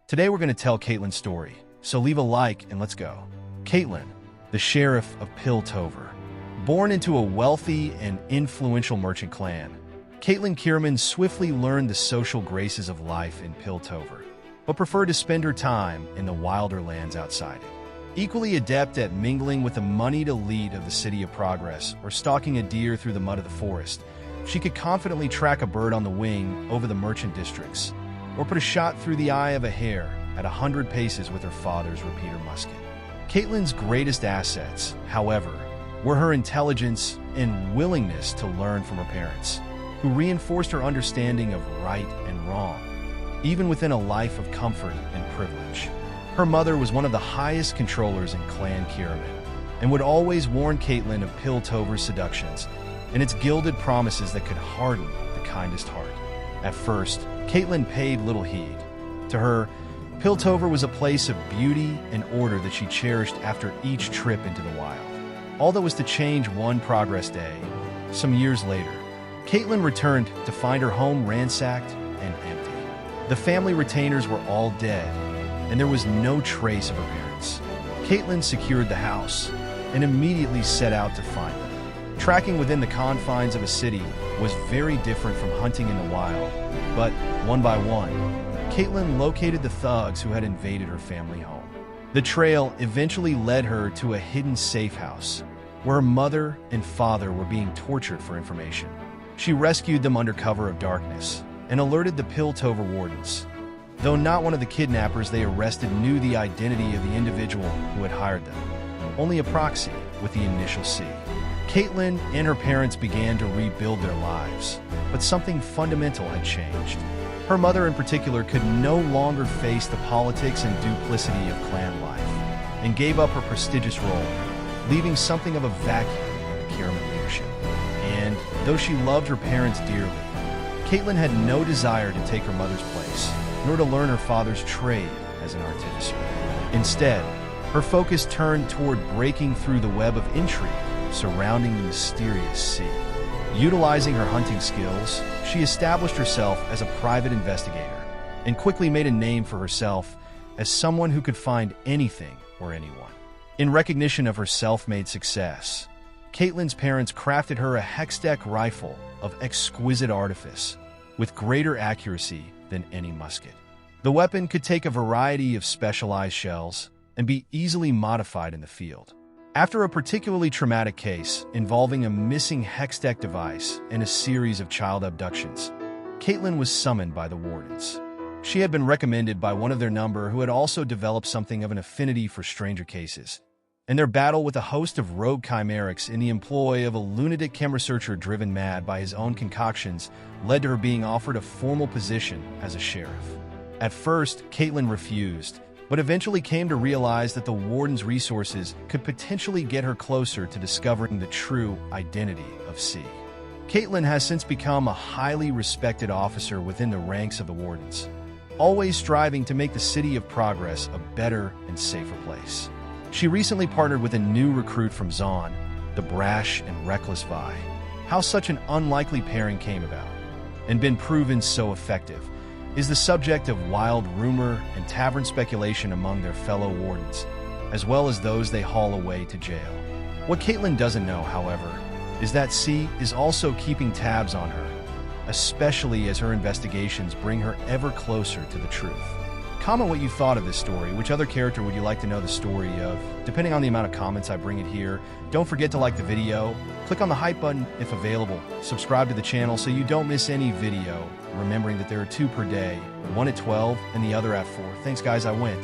Today we're going to tell Caitlyn's story, so leave a like and let's go. Caitlyn, the Sheriff of Piltover. Born into a wealthy and influential merchant clan, Caitlyn Kiramman swiftly learned the social graces of life in Piltover, but preferred to spend her time in the wilder lands outside it. Equally adept at mingling with the moneyed elite of the City of Progress or stalking a deer through the mud of the forest, she could confidently track a bird on the wing over the merchant districts, or put a shot through the eye of a hare at 100 paces with her father's repeater musket. Caitlyn's greatest assets, however, were her intelligence and willingness to learn from her parents, who reinforced her understanding of right and wrong, even within a life of comfort and privilege. Her mother was one of the highest controllers in Clan Kiramman, and would always warn Caitlyn of Piltover's seductions and its gilded promises that could harden the kindest heart. At first, Caitlyn paid little heed. To her, Piltover was a place of beauty and order that she cherished after each trip into the wild. All that was to change one progress day. Some years later, Caitlyn returned to find her home ransacked and empty. The family retainers were all dead, and there was no trace of her parents. Caitlyn secured the house and immediately set out to find them. Tracking within the confines of a city was very different from hunting in the wild, but one by one, Caitlyn located the thugs who had invaded her family home. The trail eventually led her to a hidden safe house, where her mother and father were being tortured for information. She rescued them under cover of darkness and alerted the Piltover wardens. Though not one of the kidnappers they arrested knew the identity of the individual who had hired them, only a proxy with the initial C. Caitlyn and her parents began to rebuild their lives, but something fundamental had changed. Her mother in particular could no longer face the politics and duplicity of clan life, and gave up her prestigious role, leaving something of a vacuum in the Kiramman leadership. And though she loved her parents dearly, Caitlyn had no desire to take her mother's place, nor to learn her father's trade as an artificer. Instead, her focus turned toward breaking through the web of intrigue surrounding the mysterious sea. Utilizing her hunting skills, she established herself as a private investigator and quickly made a name for herself as someone who could find anything or anyone. In recognition of her self-made success, Caitlyn's parents crafted her a hextech rifle of exquisite artifice with greater accuracy than any musket. The weapon could take a variety of specialized shells and be easily modified in the field. After a particularly traumatic case involving a missing hextech device and a series of child abductions, Caitlyn was summoned by the wardens. She had been recommended by one of their number who had also developed something of an affinity for stranger cases, and their battle with a host of rogue chimerics in the employ of a lunatic chem researcher driven mad by his own concoctions led to her being offered a formal position as a sheriff. At first, Caitlyn refused, but eventually came to realize that the warden's resources could potentially get her closer to discovering the true identity of C. Caitlyn has since become a highly respected officer within the ranks of the wardens, always striving to make the City of Progress a better and safer place. She recently partnered with a new recruit from Zon, the brash and reckless Vi. How such an unlikely pairing came about, and been proven so effective, is the subject of wild rumor and tavern speculation among their fellow wardens, as well as those they haul away to jail. What Caitlyn doesn't know, however, is that C is also keeping tabs on her, especially as her investigations bring her ever closer to the truth. Comment what you thought of this story. Which other character would you like to know the story of? Depending on the amount of comments I bring it here. Don't forget to like the video, click on the hype button if available, subscribe to the channel so you don't miss any video, remembering that there are 2 per day, one at 12 and the other at 4. Thanks guys, I went.